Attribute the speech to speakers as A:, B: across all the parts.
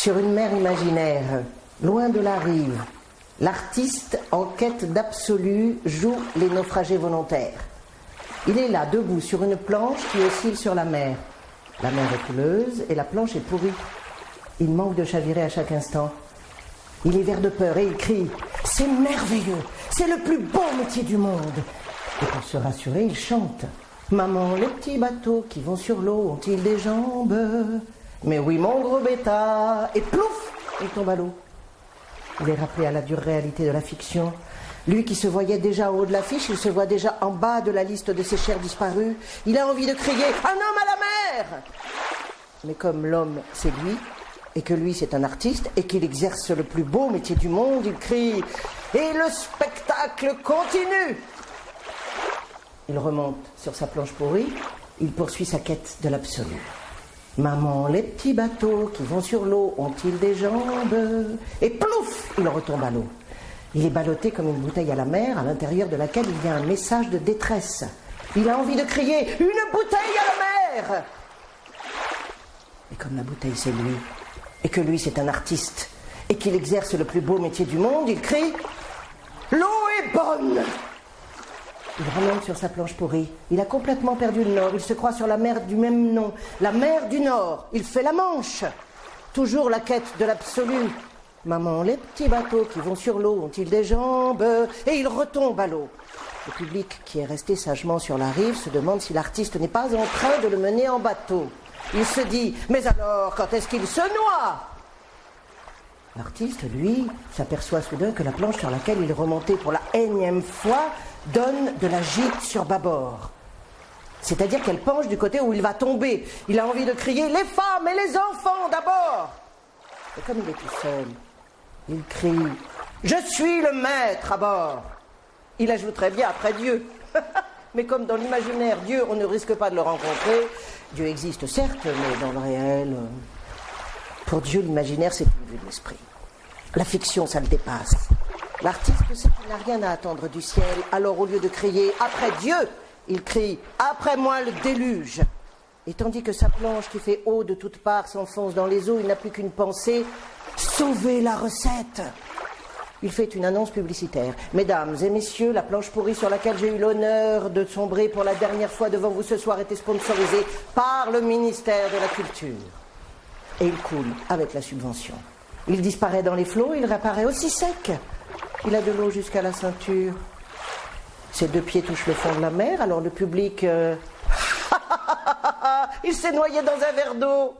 A: Sur une mer imaginaire, loin de la rive, l'artiste, en quête d'absolu, joue les naufragés volontaires. Il est là, debout, sur une planche qui oscille sur la mer. La mer est couleuse et la planche est pourrie. Il manque de chavirer à chaque instant. Il est vert de peur et il crie « C'est merveilleux, c'est le plus beau métier du monde !» Et pour se rassurer, il chante « Maman, les petits bateaux qui vont sur l'eau ont-ils des jambes ?» Mais oui, mon gros bêta. Et plouf, il tombe à l'eau. Il est rappelé à la dure réalité de la fiction. Lui qui se voyait déjà au haut de l'affiche, il se voit déjà en bas de la liste de ses chers disparus. Il a envie de crier « Un homme à la mer !» Mais comme l'homme, c'est lui, et que lui, c'est un artiste, et qu'il exerce le plus beau métier du monde, il crie « Et le spectacle continue !» Il remonte sur sa planche pourrie, il poursuit sa quête de l'absolu. Maman, les petits bateaux qui vont sur l'eau ont-ils des jambes? Et plouf, il retombe à l'eau. Il est ballotté comme une bouteille à la mer, à l'intérieur de laquelle il y a un message de détresse. Il a envie de crier « Une bouteille à la mer !» Et comme la bouteille c'est lui, et que lui c'est un artiste, et qu'il exerce le plus beau métier du monde, il crie « L'eau est bonne !» Il remonte sur sa planche pourrie. Il a complètement perdu le nord. Il se croit sur la mer du même nom, la mer du Nord. Il fait la Manche. Toujours la quête de l'absolu. Maman, les petits bateaux qui vont sur l'eau ont-ils des jambes? Et il retombe à l'eau. Le public, qui est resté sagement sur la rive, se demande si l'artiste n'est pas en train de le mener en bateau. Il se dit, mais alors, quand est-ce qu'il se noie? L'artiste, lui, s'aperçoit soudain que la planche sur laquelle il est remonté pour la énième fois donne de la gîte sur bâbord. C'est-à-dire qu'elle penche du côté où il va tomber. Il a envie de crier « Les femmes et les enfants d'abord !» Et comme il est tout seul, il crie « Je suis le maître à bord !» Il ajouterait bien après Dieu. Mais comme dans l'imaginaire, Dieu, on ne risque pas de le rencontrer. Dieu existe certes, mais dans le réel... Pour Dieu, l'imaginaire, c'est une vue de l'esprit. La fiction, ça le dépasse. L'artiste sait qu'il n'a rien à attendre du ciel, alors au lieu de crier « Après Dieu !» il crie « Après moi le déluge !» Et tandis que sa planche qui fait eau de toutes parts s'enfonce dans les eaux, il n'a plus qu'une pensée « Sauver la recette !» Il fait une annonce publicitaire. « Mesdames et messieurs, la planche pourrie sur laquelle j'ai eu l'honneur de sombrer pour la dernière fois devant vous ce soir était sponsorisée par le ministère de la Culture. » Et il coule avec la subvention. Il disparaît dans les flots, il réapparaît aussi sec. Il a de l'eau jusqu'à la ceinture. Ses deux pieds touchent le fond de la mer, alors le public... il s'est noyé dans un verre d'eau.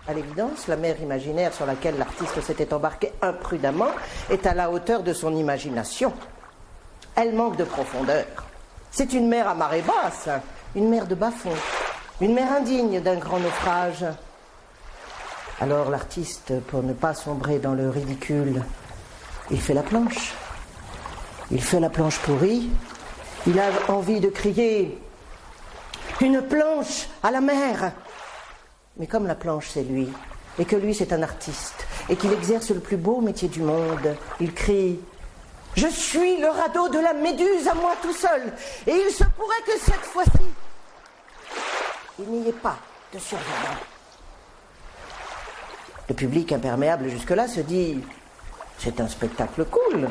A: À l'évidence, la mer imaginaire sur laquelle l'artiste s'était embarqué imprudemment est à la hauteur de son imagination. Elle manque de profondeur. C'est une mer à marée basse, une mer de bas-fond, une mer indigne d'un grand naufrage. Alors l'artiste, pour ne pas sombrer dans le ridicule, il fait la planche. Il fait la planche pourrie. Il a envie de crier « Une planche à la mer !» Mais comme la planche c'est lui, et que lui c'est un artiste, et qu'il exerce le plus beau métier du monde, il crie « Je suis le radeau de la Méduse à moi tout seul, et il se pourrait que cette fois-ci, il n'y ait pas de survivants. » Le public imperméable jusque-là se dit « C'est un spectacle cool,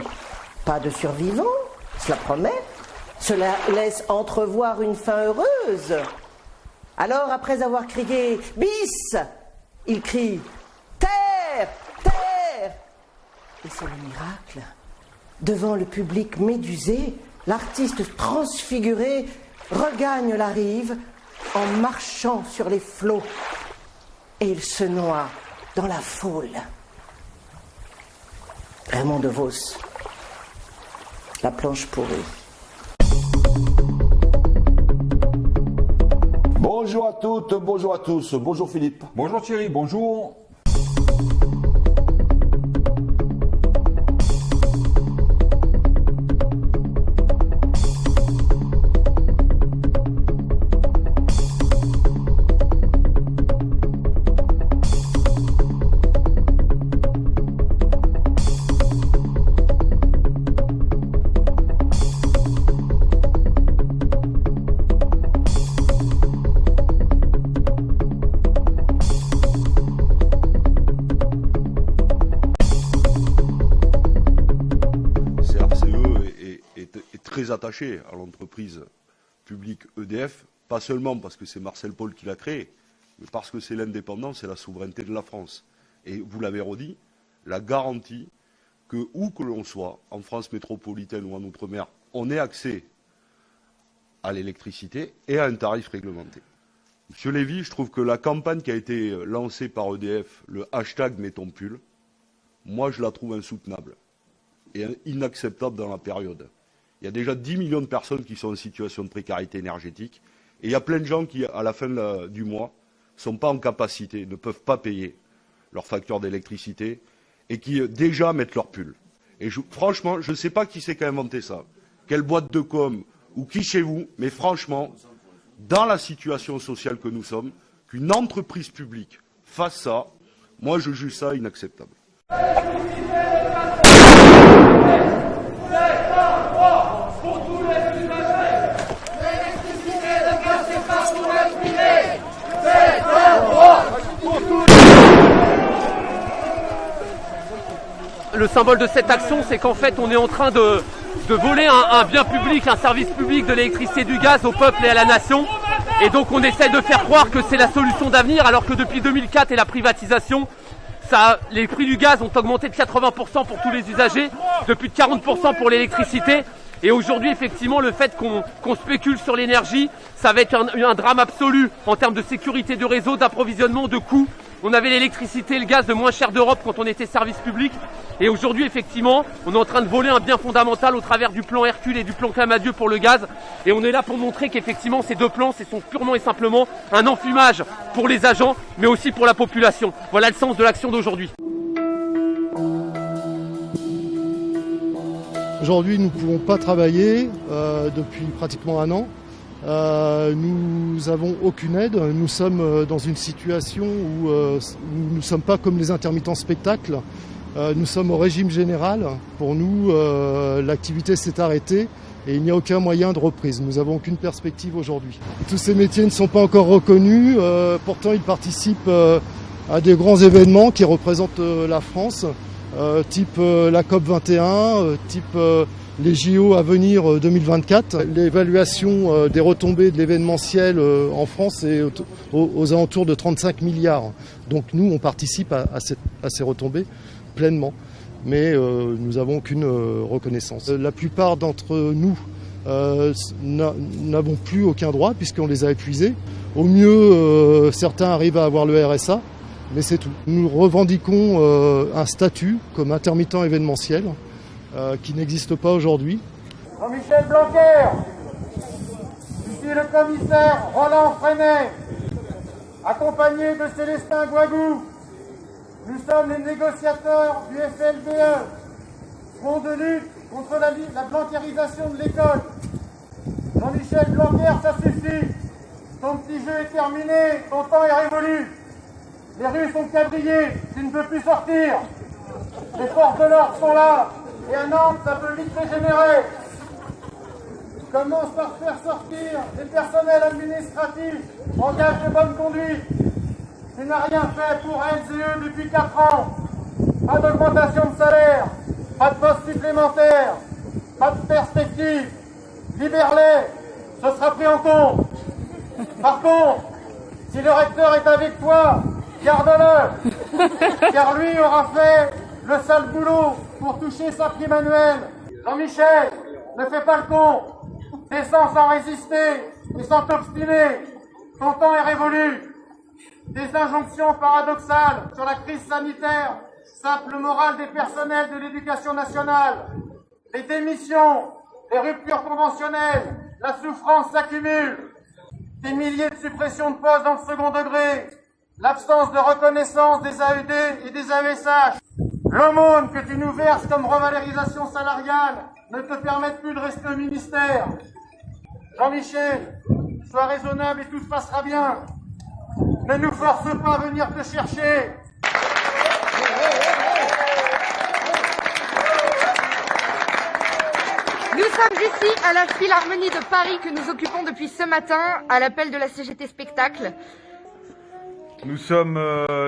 A: pas de survivants, cela promet, cela laisse entrevoir une fin heureuse. » Alors, après avoir crié « Bis !» il crie « Terre ! Terre !» Et c'est le miracle. Devant le public médusé, l'artiste transfiguré regagne la rive en marchant sur les flots. Et il se noie dans la foule. Raymond DeVos, La planche pourrie.
B: Bonjour à toutes, bonjour à tous, bonjour Philippe.
C: Bonjour Thierry, bonjour.
B: très attaché à l'entreprise publique EDF, pas seulement parce que c'est Marcel Paul qui l'a créée, mais parce que c'est l'indépendance et la souveraineté de la France. Et vous l'avez redit, la garantie que, où que l'on soit, en France métropolitaine ou en Outre-mer, on ait accès à l'électricité et à un tarif réglementé. Monsieur Lévy, je trouve que la campagne qui a été lancée par EDF, le hashtag Mets ton pull, moi je la trouve insoutenable et inacceptable dans la période. Il y a déjà 10 millions de personnes qui sont en situation de précarité énergétique et il y a plein de gens qui, à la fin du mois, ne sont pas en capacité, ne peuvent pas payer leur facture d'électricité et qui déjà mettent leur pull. Et franchement, je ne sais pas qui c'est qui a inventé ça, quelle boîte de com ou qui chez vous, mais franchement, dans la situation sociale que nous sommes, qu'une entreprise publique fasse ça, moi je juge ça inacceptable.
C: Le symbole de cette action, c'est qu'en fait, on est en train de voler un bien public, un service public de l'électricité et du gaz au peuple et à la nation. Et donc, on essaie de faire croire que c'est la solution d'avenir, alors que depuis 2004 et la privatisation, les prix du gaz ont augmenté de 80% pour tous les usagers, de plus de 40% pour l'électricité. Et aujourd'hui, effectivement, le fait qu'on spécule sur l'énergie, ça va être un drame absolu en termes de sécurité de réseau, d'approvisionnement, de coûts. On avait l'électricité et le gaz le moins cher d'Europe quand on était service public. Et aujourd'hui, effectivement, on est en train de voler un bien fondamental au travers du plan Hercule et du plan Clamadieu pour le gaz. Et on est là pour montrer qu'effectivement, ces deux plans, ce sont purement et simplement un enfumage pour les agents, mais aussi pour la population. Voilà le sens de l'action d'aujourd'hui.
D: Aujourd'hui, nous ne pouvons pas travailler depuis pratiquement un an. Nous n'avons aucune aide. Nous sommes dans une situation où nous ne sommes pas comme les intermittents spectacles. Nous sommes au régime général. Pour nous, l'activité s'est arrêtée et il n'y a aucun moyen de reprise. Nous n'avons aucune perspective aujourd'hui. Tous ces métiers ne sont pas encore reconnus. Pourtant, ils participent à des grands événements qui représentent la France, type la COP21, type les JO à venir 2024. L'évaluation des retombées de l'événementiel en France est aux alentours de 35 milliards. Donc nous, on participe à ces retombées pleinement, mais nous n'avons aucune reconnaissance. La plupart d'entre nous n'avons plus aucun droit puisqu'on les a épuisés. Au mieux, certains arrivent à avoir le RSA, mais c'est tout. Nous revendiquons un statut comme intermittent événementiel qui n'existe pas aujourd'hui.
E: Jean-Michel Blanquer, ici le commissaire Roland Freinet, accompagné de Célestin Guagou, nous sommes les négociateurs du FLBE, front de lutte contre la blanquerisation de l'école. Jean-Michel Blanquer, ça suffit, ton petit jeu est terminé, ton temps est révolu. Les rues sont quadrillées, tu ne peux plus sortir. Les forces de l'ordre sont là. Et à Nantes, ça peut vite dégénérer. Commence par faire sortir les personnels administratifs en gage de bonne conduite. Tu n'as rien fait pour elles et eux depuis 4 ans. Pas d'augmentation de salaire, pas de poste supplémentaire, pas de perspective. Libère-les, ce sera pris en compte. Par contre, si le recteur est avec toi, garde-le, car lui aura fait le sale boulot pour toucher sa prime annuelle. Jean-Michel, ne fais pas le con. Descends sans résister et sans t'obstiner. Ton temps est révolu. Des injonctions paradoxales sur la crise sanitaire, simple morale des personnels de l'éducation nationale. Les démissions, les ruptures conventionnelles, la souffrance s'accumule. Des milliers de suppressions de postes dans le second degré. L'absence de reconnaissance des AED et des AESH. L'aumône que tu nous verses comme revalorisation salariale ne te permettent plus de rester au ministère. Jean-Michel, sois raisonnable et tout se passera bien. Ne nous force pas à venir te chercher.
F: Nous sommes ici à la Philharmonie de Paris que nous occupons depuis ce matin à l'appel de la CGT Spectacle.
G: Nous sommes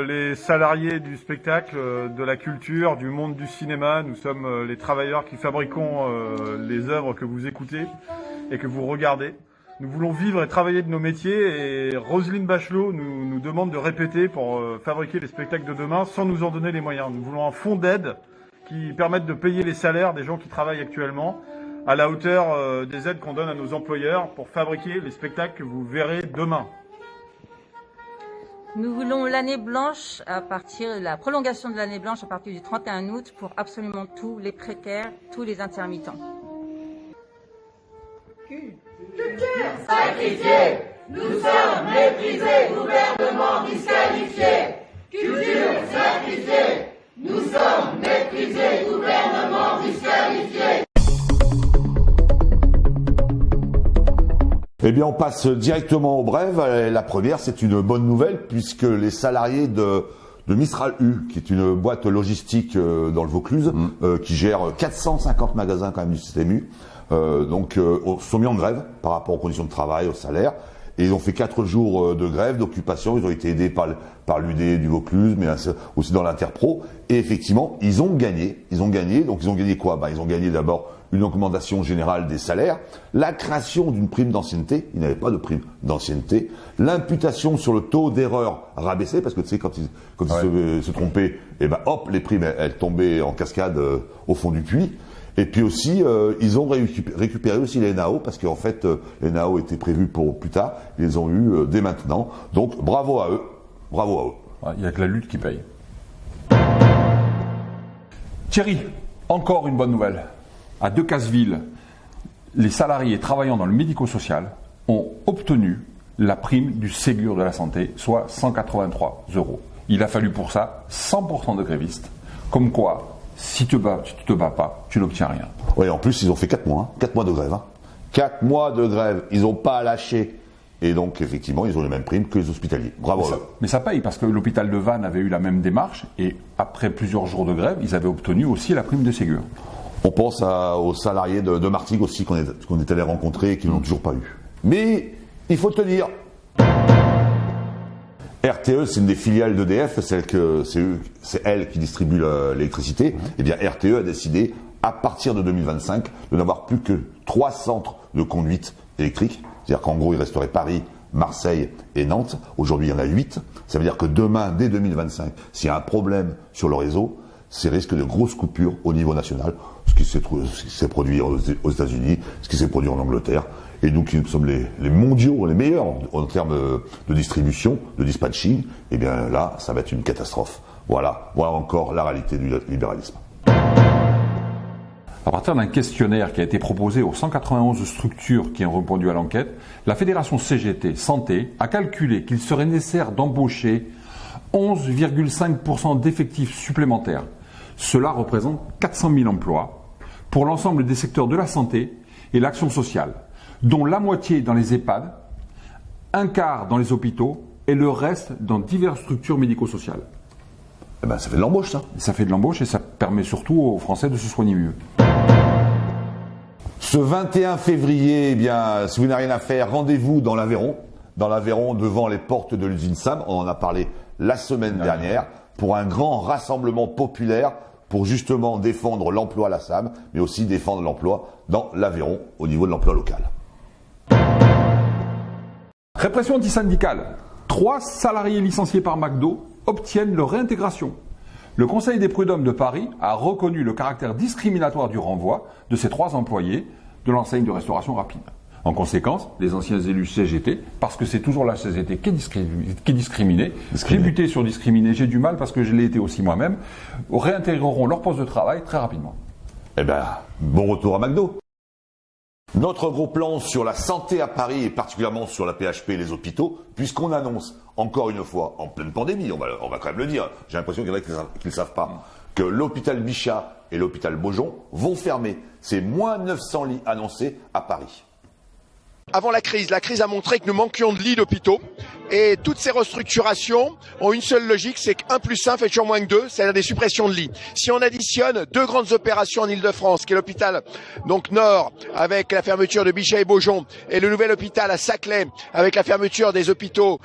G: les salariés du spectacle, de la culture, du monde du cinéma. Nous sommes les travailleurs qui fabriquons les œuvres que vous écoutez et que vous regardez. Nous voulons vivre et travailler de nos métiers et Roselyne Bachelot nous demande de répéter pour fabriquer les spectacles de demain sans nous en donner les moyens. Nous voulons un fonds d'aide qui permette de payer les salaires des gens qui travaillent actuellement à la hauteur des aides qu'on donne à nos employeurs pour fabriquer les spectacles que vous verrez demain.
H: Nous voulons l'année blanche la prolongation de l'année blanche à partir du 31 août pour absolument tous les précaires, tous les intermittents.
I: Culture sacrifiée, nous sommes méprisés, gouvernement disqualifié. Culture sacrifiée, nous sommes méprisés, gouvernement disqualifié.
J: Eh bien, on passe directement aux brèves. La première, c'est une bonne nouvelle puisque les salariés de Mistral U, qui est une boîte logistique dans le Vaucluse, qui gère 450 magasins quand même du système U, sont mis en grève par rapport aux conditions de travail, au salaire. Et ils ont fait 4 jours de grève, d'occupation. Ils ont été aidés par l'UD du Vaucluse, mais aussi dans l'Interpro. Et effectivement, ils ont gagné. Donc, ils ont gagné quoi? Ils ont gagné d'abord une augmentation générale des salaires, la création d'une prime d'ancienneté, il n'y avait pas de prime d'ancienneté, l'imputation sur le taux d'erreur rabaissé, parce que tu sais, quand ils se trompaient, les primes, elles tombaient en cascade au fond du puits. Et puis aussi, ils ont récupéré aussi les NAO, parce qu'en fait, les NAO étaient prévus pour plus tard, ils les ont eu dès maintenant. Donc, bravo à eux.
K: Il n'y a que la lutte qui paye. Thierry, encore une bonne nouvelle. À Decazeville, les salariés travaillant dans le médico-social ont obtenu la prime du Ségur de la santé, soit 183 €. Il a fallu pour ça 100% de grévistes. Comme quoi, si tu te bats pas, tu n'obtiens rien.
J: Oui, en plus, ils ont fait 4 mois. 4 mois de grève. 4 mois de grève. Ils n'ont pas lâché. Et donc, effectivement, ils ont les mêmes primes que les hospitaliers. Bravo à eux.
K: Mais ça paye, parce que l'hôpital de Vannes avait eu la même démarche. Et après plusieurs jours de grève, ils avaient obtenu aussi la prime de Ségur.
J: On pense aux salariés de Martigues aussi qu'on est allé rencontrer et qui n'ont toujours pas eu. Mais il faut tenir. RTE, c'est une des filiales d'EDF, c'est elle qui distribue l'électricité. Eh bien, RTE a décidé, à partir de 2025, de n'avoir plus que 3 centres de conduite électrique. C'est-à-dire qu'en gros, il resterait Paris, Marseille et Nantes. Aujourd'hui, il y en a 8. Ça veut dire que demain, dès 2025, s'il y a un problème sur le réseau, c'est risque de grosses coupures au niveau national. Ce qui s'est produit aux États-Unis, ce qui s'est produit en Angleterre. Et nous qui sommes les mondiaux, les meilleurs en termes de distribution, de dispatching, eh bien là, ça va être une catastrophe. Voilà encore la réalité du libéralisme.
K: À partir d'un questionnaire qui a été proposé aux 191 structures qui ont répondu à l'enquête, la Fédération CGT Santé a calculé qu'il serait nécessaire d'embaucher 11,5% d'effectifs supplémentaires. Cela représente 400 000 emplois pour l'ensemble des secteurs de la santé et l'action sociale, dont la moitié dans les EHPAD, un quart dans les hôpitaux et le reste dans diverses structures médico-sociales.
J: Ça fait de l'embauche, ça.
K: Ça fait de l'embauche et ça permet surtout aux Français de se soigner mieux.
J: Ce 21 février, si vous n'avez rien à faire, rendez-vous dans l'Aveyron. Dans l'Aveyron, devant les portes de l'usine SAM. On en a parlé la semaine dernière, pour un grand rassemblement populaire pour justement défendre l'emploi à la SAM, mais aussi défendre l'emploi dans l'Aveyron au niveau de l'emploi local.
K: Répression antisyndicale. 3 salariés licenciés par McDo obtiennent leur réintégration. Le Conseil des prud'hommes de Paris a reconnu le caractère discriminatoire du renvoi de ces 3 employés de l'enseigne de restauration rapide. En conséquence, les anciens élus CGT, parce que c'est toujours la CGT qui est discriminée, j'ai buté sur discriminé, j'ai du mal parce que je l'ai été aussi moi-même, réintégreront leur poste de travail très rapidement.
J: Bon retour à McDo. Notre gros plan sur la santé à Paris et particulièrement sur la PHP et les hôpitaux, puisqu'on annonce encore une fois, en pleine pandémie, on va quand même le dire, j'ai l'impression qu'il y en a qui ne le savent pas, que l'hôpital Bichat et l'hôpital Beaujon vont fermer. C'est moins 900 lits annoncés à Paris.
L: Avant la crise a montré que nous manquions de lits d'hôpitaux Et toutes ces restructurations ont une seule logique, c'est que 1 + 1 fait toujours moins que 2, c'est-à-dire des suppressions de lits. Si on additionne 2 grandes opérations en Ile-de-France, qui est l'hôpital donc Nord, avec la fermeture de Bichat et Beaujon, et le nouvel hôpital à Saclay, avec la fermeture des hôpitaux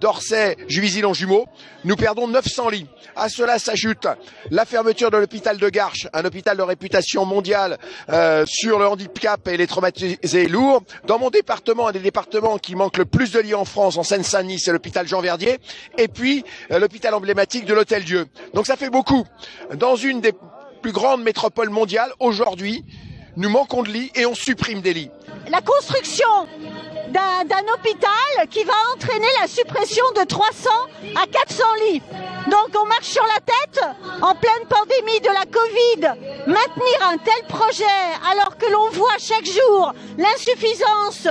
L: d'Orsay, Juvisy-Longjumeau, nous perdons 900 lits. À cela s'ajoute la fermeture de l'hôpital de Garches, un hôpital de réputation mondiale sur le handicap et les traumatisés lourds. Dans mon département, un des départements qui manque le plus de lits en France, en Seine-Saint-Denis, c'est l'hôpital Jean-Verdier, et puis l'hôpital emblématique de l'Hôtel-Dieu. Donc ça fait beaucoup. Dans une des plus grandes métropoles mondiales, aujourd'hui, nous manquons de lits et on supprime des lits.
M: La construction d'un hôpital qui va entraîner la suppression de 300 à 400 lits. Donc on marche sur la tête en pleine pandémie de la Covid. Maintenir un tel projet alors que l'on voit chaque jour l'insuffisance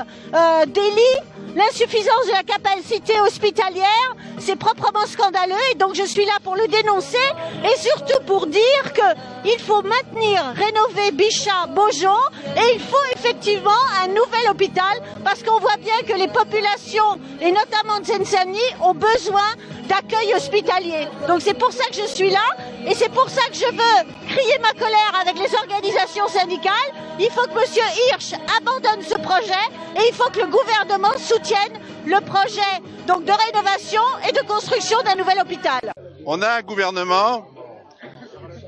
M: des lits, l'insuffisance de la capacité hospitalière, c'est proprement scandaleux et donc je suis là pour le dénoncer et surtout pour dire qu'il faut maintenir, rénover Bichat, Beaujon et il faut effectivement un nouvel hôpital parce qu'on voit bien que les populations et notamment de Seine-Saint-Denis ont besoin d'accueil hospitalier. Donc c'est pour ça que je suis là et c'est pour ça que je veux crier ma colère avec les organisations syndicales. Il faut que M. Hirsch abandonne ce projet et il faut que le gouvernement soutienne le projet donc de rénovation et de construction d'un nouvel hôpital.
N: On a un gouvernement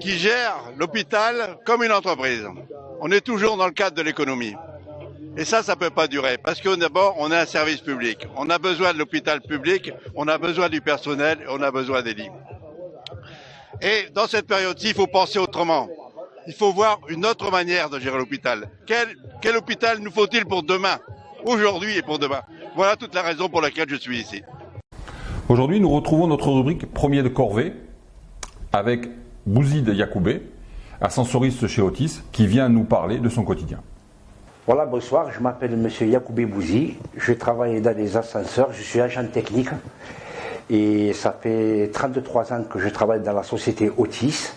N: qui gère l'hôpital comme une entreprise. On est toujours dans le cadre de l'économie. Et ça peut pas durer. Parce que d'abord, on a un service public. On a besoin de l'hôpital public, on a besoin du personnel, on a besoin des lits. Et dans cette période-ci, il faut penser autrement. Il faut voir une autre manière de gérer l'hôpital. Quel hôpital nous faut-il pour demain? Aujourd'hui et pour demain. Voilà toute la raison pour laquelle je suis ici.
K: Aujourd'hui, nous retrouvons notre rubrique Premier de corvée avec Bouzid Yacoubé, ascensoriste chez Otis, qui vient nous parler de son quotidien.
O: Voilà, bonsoir, je m'appelle M. Yacoubé Bouzi, je travaille dans les ascenseurs, je suis agent technique et ça fait 33 ans que je travaille dans la société Otis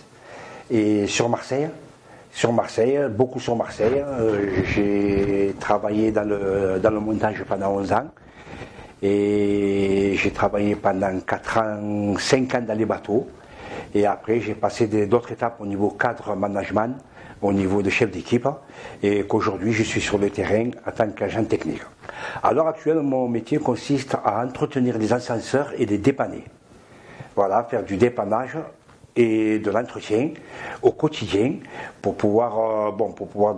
O: et sur Marseille, beaucoup sur Marseille. J'ai travaillé dans le montage pendant 11 ans et j'ai travaillé pendant 5 ans dans les bateaux et après j'ai passé d'autres étapes au niveau cadre management, au niveau de chef d'équipe et qu'aujourd'hui je suis sur le terrain en tant qu'agent technique. À l'heure actuelle, mon métier consiste à entretenir les ascenseurs et les dépanner. Voilà, faire du dépannage et de l'entretien au quotidien pour pouvoir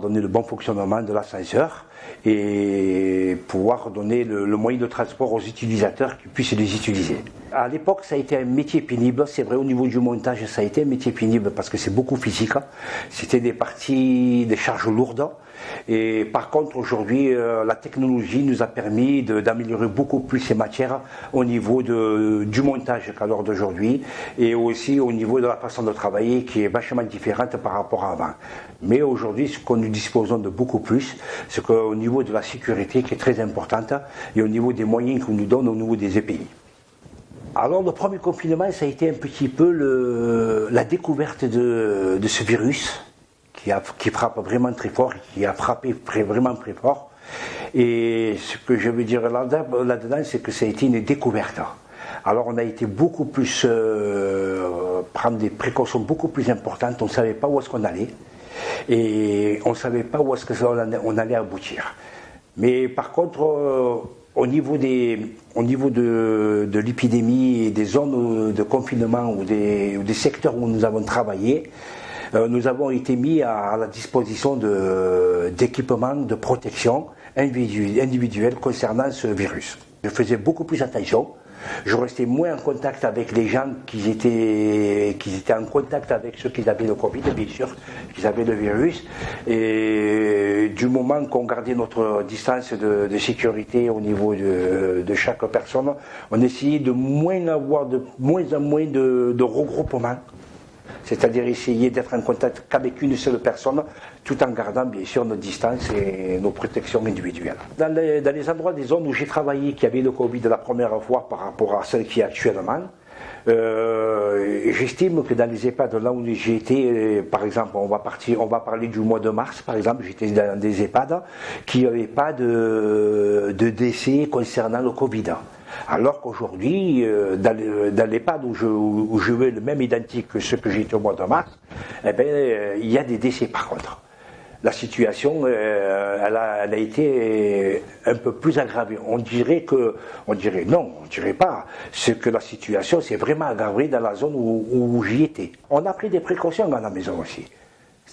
O: donner le bon fonctionnement de l'ascenseur et pouvoir donner le moyen de transport aux utilisateurs qui puissent les utiliser. À l'époque, ça a été un métier pénible. C'est vrai, au niveau du montage, ça a été un métier pénible parce que c'est beaucoup physique. C'était des charges lourdes. Et par contre, aujourd'hui, la technologie nous a permis d'améliorer beaucoup plus ces matières au niveau du montage qu'à l'heure d'aujourd'hui et aussi au niveau de la façon de travailler qui est vachement différente par rapport à avant. Mais aujourd'hui, ce que nous disposons de beaucoup plus, c'est qu'au niveau de la sécurité qui est très importante et au niveau des moyens qu'on nous donne au niveau des EPI. Alors le premier confinement, ça a été un petit peu la découverte de ce virus qui frappe vraiment très fort, qui a frappé vraiment très fort. Et ce que je veux dire là-dedans, c'est que ça a été une découverte. Alors on a été beaucoup plus prendre des précautions beaucoup plus importantes. On ne savait pas où est-ce qu'on allait et on ne savait pas où est-ce qu'on allait aboutir. Mais par contre, au niveau de l'épidémie et des zones de confinement ou des secteurs où nous avons travaillé, nous avons été mis à la disposition d'équipements de protection individuelle concernant ce virus. Je faisais beaucoup plus attention. Je restais moins en contact avec les gens qui étaient en contact avec ceux qui avaient le Covid, bien sûr, qui avaient le virus. Et du moment qu'on gardait notre distance de sécurité au niveau de chaque personne, on essayait de moins en moins de regroupements. C'est-à-dire essayer d'être en contact qu'avec une seule personne, tout en gardant bien sûr nos distances et nos protections individuelles. Dans les endroits des zones où j'ai travaillé qui avaient le Covid la première fois par rapport à celle qui est actuellement, j'estime que dans les EHPAD là où j'ai été, par exemple, on va parler du mois de mars, par exemple, j'étais dans des EHPAD qui n'avaient pas de décès concernant le Covid. Alors qu'aujourd'hui, dans l'EHPAD où je vais le même identique que ce que j'ai été au mois de mars, eh ben, il y a des décès par contre. La situation, elle a été un peu plus aggravée. On dirait pas. C'est que la situation s'est vraiment aggravée dans la zone où j'y étais. On a pris des précautions dans la maison aussi.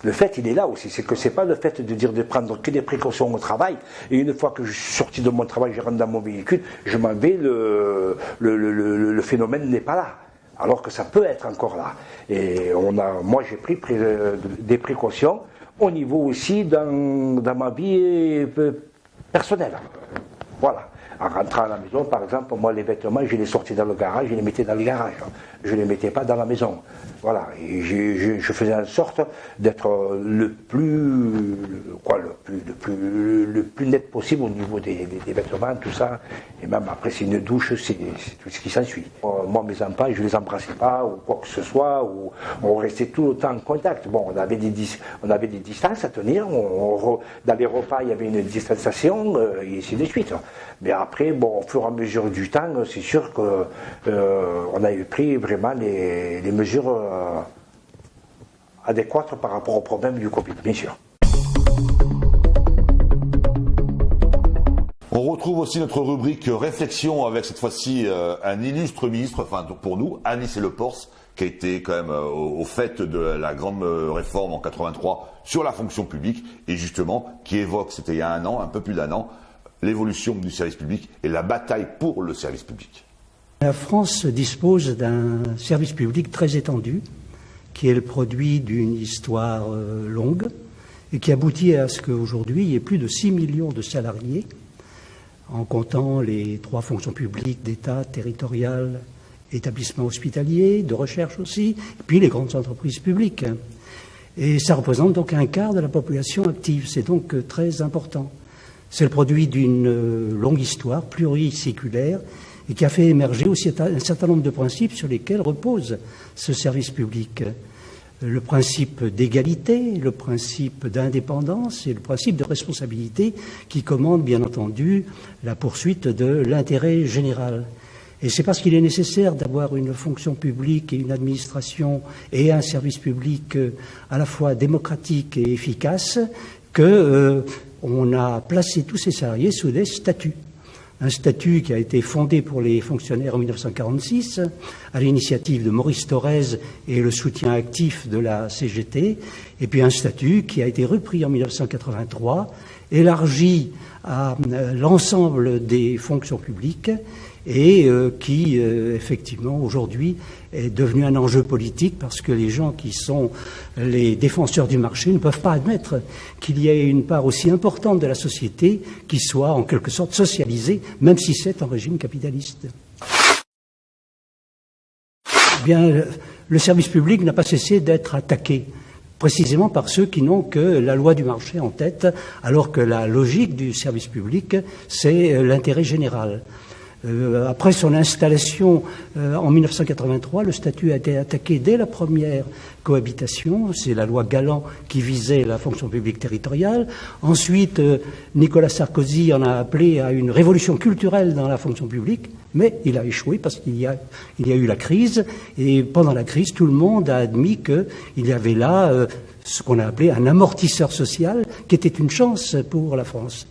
O: Le fait, il est là aussi. C'est que c'est pas le fait de dire de prendre que des précautions au travail. Et une fois que je suis sorti de mon travail, je rentre dans mon véhicule, je m'en vais, le phénomène n'est pas là. Alors que ça peut être encore là. Et moi, j'ai pris des précautions au niveau aussi dans ma vie personnelle. Voilà. En rentrant à la maison, par exemple, moi, les vêtements, je les sortais dans le garage, je les mettais dans le garage. Je ne les mettais pas dans la maison. Voilà. Et je faisais en sorte d'être le plus net possible au niveau des vêtements, tout ça. Et même après, c'est une douche, c'est tout ce qui s'ensuit. Moi, mes enfants, je ne les embrassais pas, ou quoi que ce soit, ou on restait tout le temps en contact. Bon, on avait des distances à tenir. Dans les repas, il y avait une distanciation, et ainsi de suite. Mais après, bon, au fur et à mesure du temps, c'est sûr qu'on avait pris vraiment les mesures adéquates par rapport au problème du Covid, bien sûr.
J: On retrouve aussi notre rubrique réflexion avec cette fois-ci un illustre ministre, enfin pour nous, Anicet Le Pors, qui a été quand même au fait de la grande réforme en 83 sur la fonction publique et justement qui évoque, c'était il y a un an, un peu plus d'un an, l'évolution du service public et la bataille pour le service public.
P: La France dispose d'un service public très étendu, qui est le produit d'une histoire longue et qui aboutit à ce qu'aujourd'hui, il y ait plus de 6 millions de salariés, en comptant les 3 fonctions publiques d'État, territoriales, établissements hospitaliers, de recherche aussi, et puis les grandes entreprises publiques. Et ça représente donc un quart de la population active, c'est donc très important. C'est le produit d'une longue histoire pluriséculaire et qui a fait émerger aussi un certain nombre de principes sur lesquels repose ce service public. Le principe d'égalité, le principe d'indépendance et le principe de responsabilité qui commandent bien entendu la poursuite de l'intérêt général. Et c'est parce qu'il est nécessaire d'avoir une fonction publique et une administration et un service public à la fois démocratique et efficace que on a placé tous ces salariés sous des statuts. Un statut qui a été fondé pour les fonctionnaires en 1946, à l'initiative de Maurice Thorez et le soutien actif de la CGT, et puis un statut qui a été repris en 1983, élargi à l'ensemble des fonctions publiques et qui, effectivement, aujourd'hui est devenu un enjeu politique parce que les gens qui sont les défenseurs du marché ne peuvent pas admettre qu'il y ait une part aussi importante de la société qui soit en quelque sorte socialisée, même si c'est un régime capitaliste. Eh bien, le service public n'a pas cessé d'être attaqué, précisément par ceux qui n'ont que la loi du marché en tête, alors que la logique du service public, c'est l'intérêt général. Après son installation en 1983, le statut a été attaqué dès la première cohabitation. C'est la loi Galland qui visait la fonction publique territoriale. Ensuite, Nicolas Sarkozy en a appelé à une révolution culturelle dans la fonction publique, mais il a échoué parce qu'il y a eu la crise. Et pendant la crise, tout le monde a admis qu'il y avait là ce qu'on a appelé un amortisseur social qui était une chance pour la France.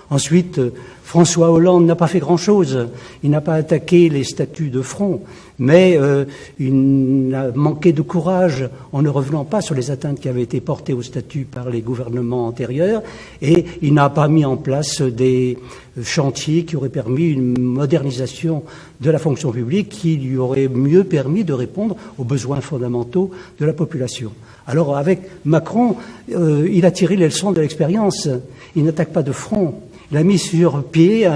P: Ensuite, François Hollande n'a pas fait grand-chose. Il n'a pas attaqué les statuts de front, mais il a manqué de courage en ne revenant pas sur les atteintes qui avaient été portées aux statuts par les gouvernements antérieurs, et il n'a pas mis en place des chantiers qui auraient permis une modernisation de la fonction publique qui lui aurait mieux permis de répondre aux besoins fondamentaux de la population. Alors avec Macron, il a tiré les leçons de l'expérience. Il n'attaque pas de front. Il a mis sur pied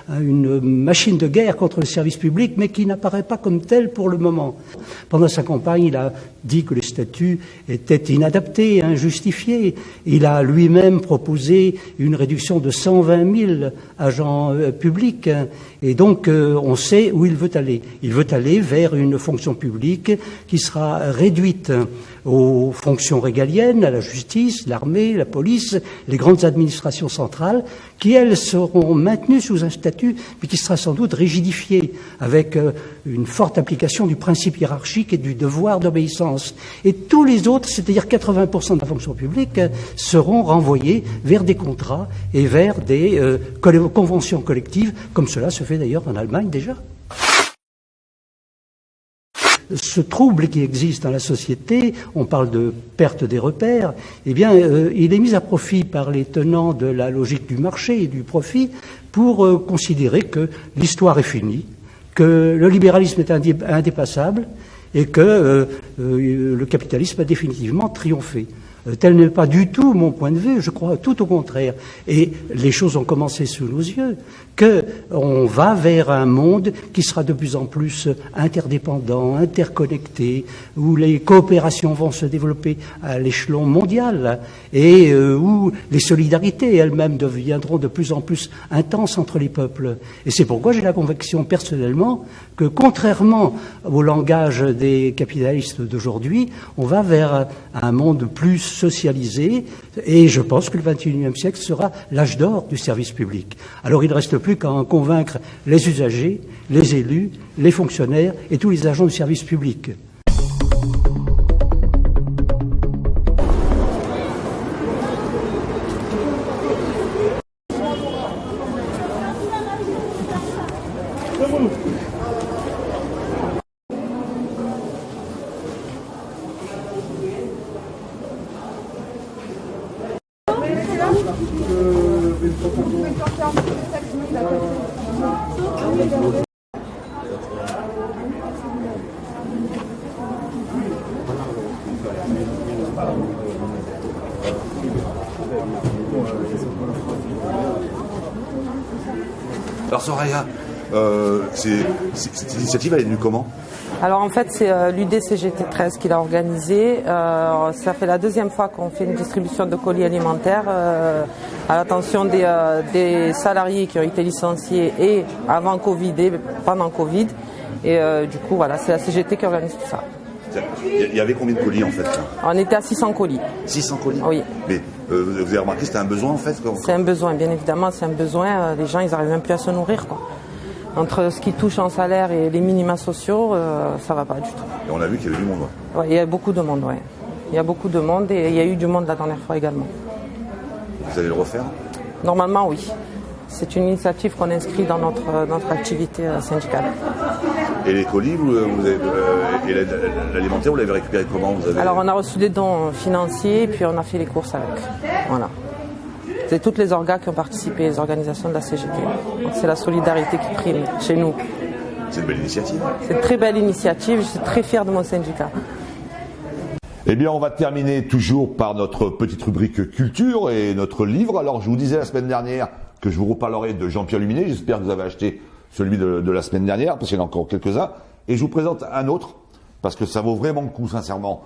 P: une machine de guerre contre le service public, mais qui n'apparaît pas comme telle pour le moment. Pendant sa campagne, il a dit que les statuts étaient inadaptés, injustifiés. Il a lui-même proposé une réduction de 120 000 agents publics. Et donc, on sait où il veut aller. Il veut aller vers une fonction publique qui sera réduite aux fonctions régaliennes, à la justice, l'armée, la police, les grandes administrations centrales, qui, elles, seront maintenues sous un statut, mais qui sera sans doute rigidifié, avec une forte application du principe hiérarchique et du devoir d'obéissance. Et tous les autres, c'est-à-dire 80% de la fonction publique, seront renvoyés vers des contrats et vers des conventions collectives, comme cela se fait d'ailleurs en Allemagne déjà. Ce trouble qui existe dans la société, on parle de perte des repères, eh bien, il est mis à profit par les tenants de la logique du marché et du profit pour considérer que l'histoire est finie, que le libéralisme est indépassable et que le capitalisme a définitivement triomphé. Tel n'est pas du tout mon point de vue, je crois tout au contraire. Et les choses ont commencé sous nos yeux, qu'on va vers un monde qui sera de plus en plus interdépendant, interconnecté, où les coopérations vont se développer à l'échelon mondial et où les solidarités elles-mêmes deviendront de plus en plus intenses entre les peuples. Et c'est pourquoi j'ai la conviction personnellement que, contrairement au langage des capitalistes d'aujourd'hui, on va vers un monde plus socialisé, et je pense que le XXIe siècle sera l'âge d'or du service public. Alors il ne reste plus qu'à en convaincre les usagers, les élus, les fonctionnaires et tous les agents du service public.
J: Alors Soraya, cette initiative, elle est venue comment?
Q: Alors en fait, c'est l'UDCGT 13 qui l'a organisé. Ça fait la deuxième fois qu'on fait une distribution de colis alimentaires à l'attention des salariés qui ont été licenciés et avant Covid et pendant Covid. Et du coup, voilà, c'est la CGT qui organise tout ça.
J: Il y avait combien de colis en fait?
Q: On était à 600 colis. 600
J: colis?
Q: Oui.
J: Mais vous avez remarqué, c'était un besoin en fait?
Q: C'est un besoin, bien évidemment, c'est un besoin. Les gens, ils n'arrivent même plus à se nourrir, quoi. Entre ce qu'ils touchent en salaire et les minima sociaux, ça va pas du tout.
J: Et on a vu qu'il y avait du monde.
Q: Ouais, il y a beaucoup de monde, ouais. Il y a beaucoup de monde et il y a eu du monde la dernière fois également.
J: Vous allez le refaire?
Q: Normalement, oui. C'est une initiative qu'on inscrit dans notre activité syndicale.
J: Et les colis, et l'alimentaire, vous l'avez récupéré comment?
Q: Alors, on a reçu des dons financiers et puis on a fait les courses avec. Voilà. C'est toutes les orgas qui ont participé, les organisations de la CGT. Donc c'est la solidarité qui prime chez nous.
J: C'est une belle initiative.
Q: C'est une très belle initiative, je suis très fier de mon syndicat.
J: Eh bien, on va terminer toujours par notre petite rubrique culture et notre livre. Alors, je vous disais la semaine dernière que je vous reparlerai de Jean-Pierre Luminet. J'espère que vous avez acheté celui de la semaine dernière, parce qu'il y en a encore quelques-uns. Et je vous présente un autre, parce que ça vaut vraiment le coup, sincèrement,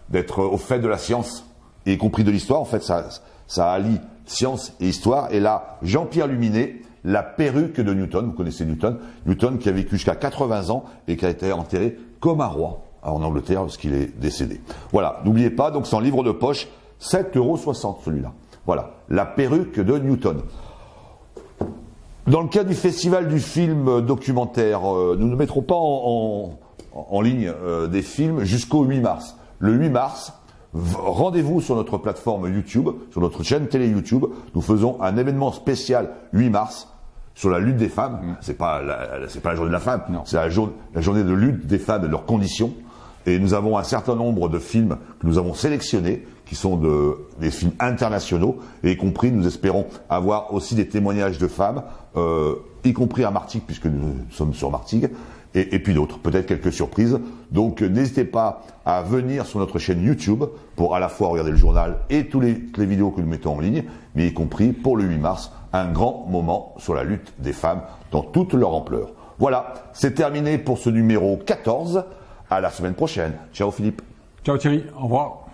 J: d'être au fait de la science, et y compris de l'histoire. En fait, ça allie science et histoire. Et là, Jean-Pierre Luminet, la perruque de Newton. Vous connaissez Newton. Newton qui a vécu jusqu'à 80 ans et qui a été enterré comme un roi en Angleterre lorsqu'il est décédé. Voilà, n'oubliez pas, donc c'est en livre de poche, 7,60 € celui-là. Voilà, la perruque de Newton. Dans le cas du festival du film documentaire, nous ne mettrons pas en ligne des films jusqu'au 8 mars. Le 8 mars, rendez-vous sur notre plateforme YouTube, sur notre chaîne télé YouTube. Nous faisons un événement spécial 8 mars sur la lutte des femmes. C'est pas la journée de la femme, c'est la journée de lutte des femmes et de leurs conditions. Et nous avons un certain nombre de films que nous avons sélectionnés, qui sont des films internationaux, et y compris, nous espérons avoir aussi des témoignages de femmes, y compris à Martigues, puisque nous sommes sur Martigues, et puis d'autres, peut-être quelques surprises. Donc n'hésitez pas à venir sur notre chaîne YouTube pour à la fois regarder le journal et toutes les vidéos que nous mettons en ligne, mais y compris pour le 8 mars, un grand moment sur la lutte des femmes dans toute leur ampleur. Voilà, c'est terminé pour ce numéro 14. À la semaine prochaine. Ciao Philippe.
K: Ciao Thierry, au revoir.